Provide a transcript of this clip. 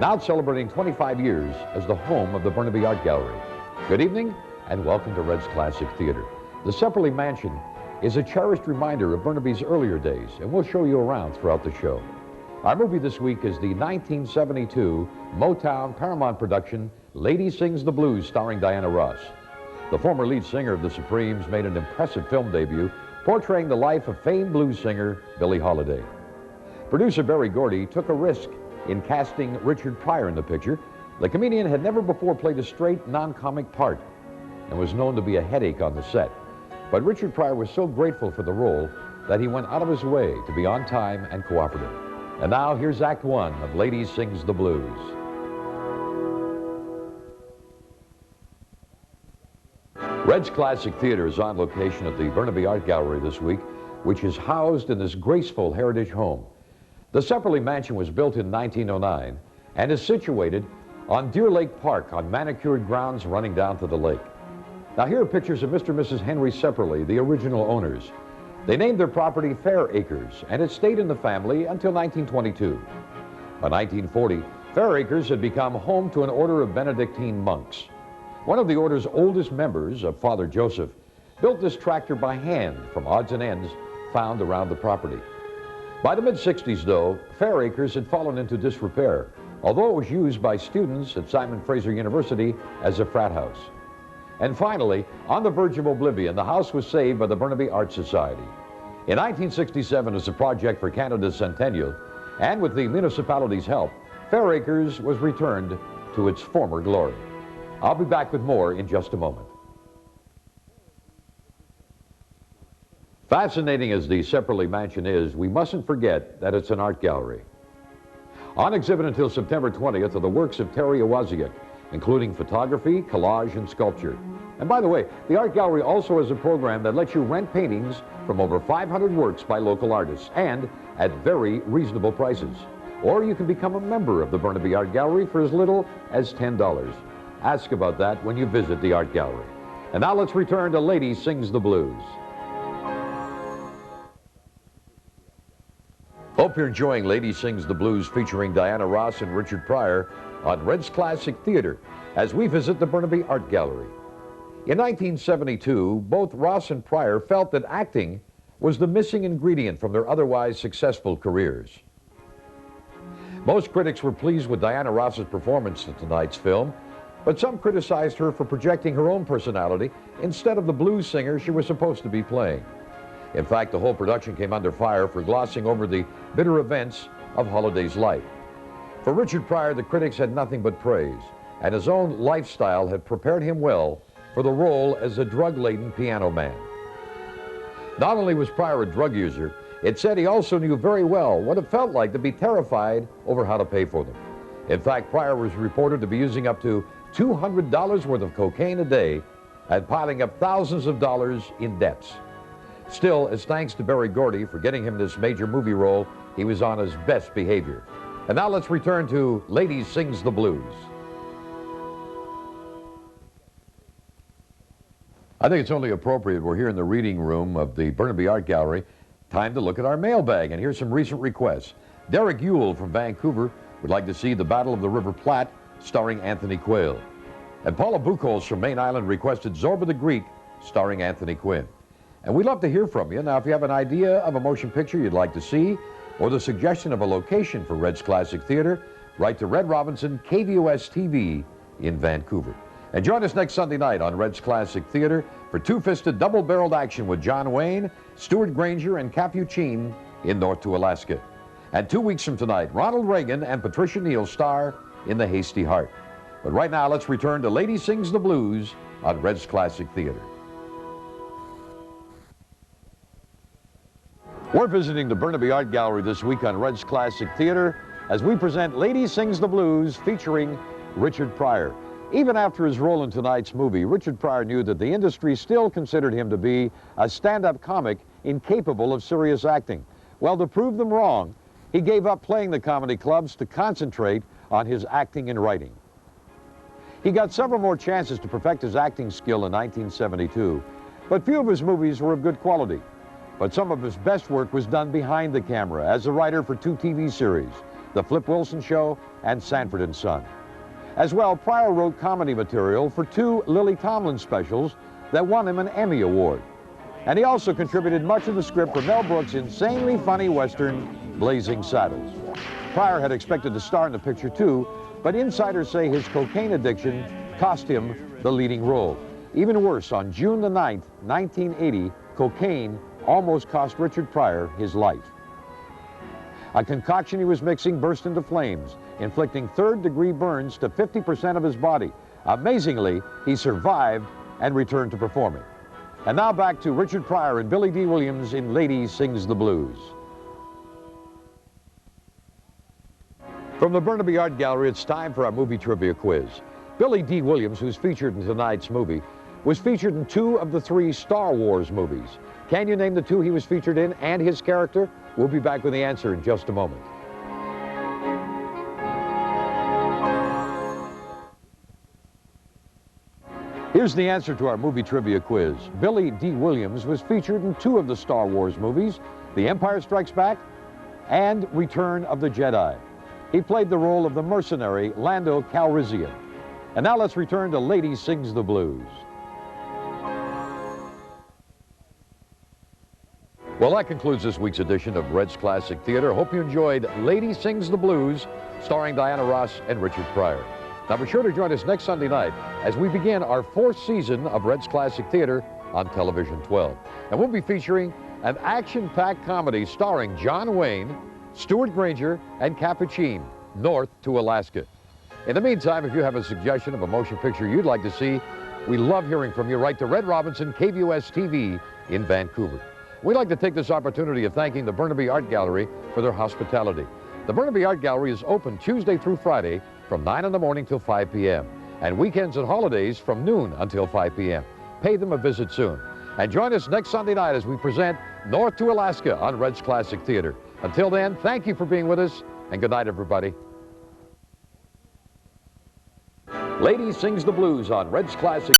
Now celebrating 25 years as the home of the Burnaby Art Gallery. Good evening and welcome to Red's Classic Theater. The Sepperly Mansion is a cherished reminder of Burnaby's earlier days, and we'll show you around throughout the show. Our movie this week is the 1972 Motown Paramount production, Lady Sings the Blues, starring Diana Ross. The former lead singer of the Supremes made an impressive film debut, portraying the life of famed blues singer Billie Holiday. Producer Berry Gordy took a risk in casting Richard Pryor in the picture. The comedian had never before played a straight, non-comic part and was known to be a headache on the set. But Richard Pryor was so grateful for the role that he went out of his way to be on time and cooperative. And now here's Act One of Lady Sings the Blues. Red's Classic Theater is on location at the Burnaby Art Gallery this week, which is housed in this graceful heritage home. The Sepperly Mansion was built in 1909 and is situated on Deer Lake Park on manicured grounds running down to the lake. Now here are pictures of Mr. and Mrs. Henry Sepperly, the original owners. They named their property Fair Acres, and it stayed in the family until 1922. By 1940, Fair Acres had become home to an order of Benedictine monks. One of the order's oldest members, Father Joseph, built this tractor by hand from odds and ends found around the property. By the mid-60s, though, Fair Acres had fallen into disrepair, although it was used by students at Simon Fraser University as a frat house. And finally, on the verge of oblivion, the house was saved by the Burnaby Art Society. In 1967, as a project for Canada's centennial, and with the municipality's help, Fair Acres was returned to its former glory. I'll be back with more in just a moment. Fascinating as the Sepperly Mansion is, we mustn't forget that it's an art gallery. On exhibit until September 20th are the works of Terry Iwaziak, including photography, collage, and sculpture. And by the way, the art gallery also has a program that lets you rent paintings from over 500 works by local artists, and at very reasonable prices. Or you can become a member of the Burnaby Art Gallery for as little as $10. Ask about that when you visit the art gallery. And now let's return to Lady Sings the Blues. Hope you're enjoying Lady Sings the Blues featuring Diana Ross and Richard Pryor on Red's Classic Theater as we visit the Burnaby Art Gallery. In 1972, both Ross and Pryor felt that acting was the missing ingredient from their otherwise successful careers. Most critics were pleased with Diana Ross's performance in tonight's film, but some criticized her for projecting her own personality instead of the blues singer she was supposed to be playing. In fact, the whole production came under fire for glossing over the bitter events of Holiday's life. For Richard Pryor, the critics had nothing but praise, and his own lifestyle had prepared him well for the role as a drug-laden piano man. Not only was Pryor a drug user, it said he also knew very well what it felt like to be terrified over how to pay for them. In fact, Pryor was reported to be using up to $200 worth of cocaine a day and piling up thousands of dollars in debts. Still, as thanks to Berry Gordy for getting him this major movie role, he was on his best behavior. And now let's return to Lady Sings the Blues. I think it's only appropriate we're here in the reading room of the Burnaby Art Gallery. Time to look at our mailbag, and here's some recent requests. Derek Yule from Vancouver would like to see The Battle of the River Platte, starring Anthony Quayle. And Paula Buchholz from Main Island requested Zorba the Greek, starring Anthony Quinn. And we'd love to hear from you. Now, if you have an idea of a motion picture you'd like to see, or the suggestion of a location for Red's Classic Theater, write to Red Robinson, KVOS-TV in Vancouver. And join us next Sunday night on Red's Classic Theater for two-fisted double-barreled action with John Wayne, Stuart Granger, and Capuchin in North to Alaska. And 2 weeks from tonight, Ronald Reagan and Patricia Neal star in The Hasty Heart. But right now, let's return to Lady Sings the Blues on Red's Classic Theater. We're visiting the Burnaby Art Gallery this week on Red's Classic Theater as we present Lady Sings the Blues featuring Richard Pryor. Even after his role in tonight's movie, Richard Pryor knew that the industry still considered him to be a stand-up comic incapable of serious acting. Well, to prove them wrong, he gave up playing the comedy clubs to concentrate on his acting and writing. He got several more chances to perfect his acting skill in 1972, but few of his movies were of good quality. But some of his best work was done behind the camera as a writer for 2 TV series, The Flip Wilson Show and Sanford & Son. As well, Pryor wrote comedy material for 2 Lily Tomlin specials that won him an Emmy Award. And he also contributed much of the script for Mel Brooks' insanely funny Western, Blazing Saddles. Pryor had expected to star in the picture too, but insiders say his cocaine addiction cost him the leading role. Even worse, on June the 9th, 1980, cocaine almost cost Richard Pryor his life. A concoction he was mixing burst into flames, inflicting third-degree burns to 50% of his body. Amazingly, he survived and returned to performing. And now back to Richard Pryor and Billy D. Williams in Lady Sings the Blues. From the Burnaby Art Gallery, it's time for our movie trivia quiz. Billy D. Williams, who's featured in tonight's movie, was featured in 2 of the 3 Star Wars movies. Can you name the 2 he was featured in and his character? We'll be back with the answer in just a moment. Here's the answer to our movie trivia quiz. Billy D. Williams was featured in 2 of the Star Wars movies, The Empire Strikes Back and Return of the Jedi. He played the role of the mercenary Lando Calrissian. And now let's return to Lady Sings the Blues. Well, that concludes this week's edition of Red's Classic Theater. Hope you enjoyed Lady Sings the Blues, starring Diana Ross and Richard Pryor. Now be sure to join us next Sunday night as we begin our 4th season of Red's Classic Theater on Television 12. And we'll be featuring an action-packed comedy starring John Wayne, Stuart Granger, and Capuchin, North to Alaska. In the meantime, if you have a suggestion of a motion picture you'd like to see, we love hearing from you. Write to Red Robinson, KVUS TV in Vancouver. We'd like to take this opportunity of thanking the Burnaby Art Gallery for their hospitality. The Burnaby Art Gallery is open Tuesday through Friday from 9 in the morning till 5 p.m. and weekends and holidays from noon until 5 p.m. Pay them a visit soon. And join us next Sunday night as we present North to Alaska on Red's Classic Theater. Until then, thank you for being with us, and good night, everybody. Lady Sings the Blues on Red's Classic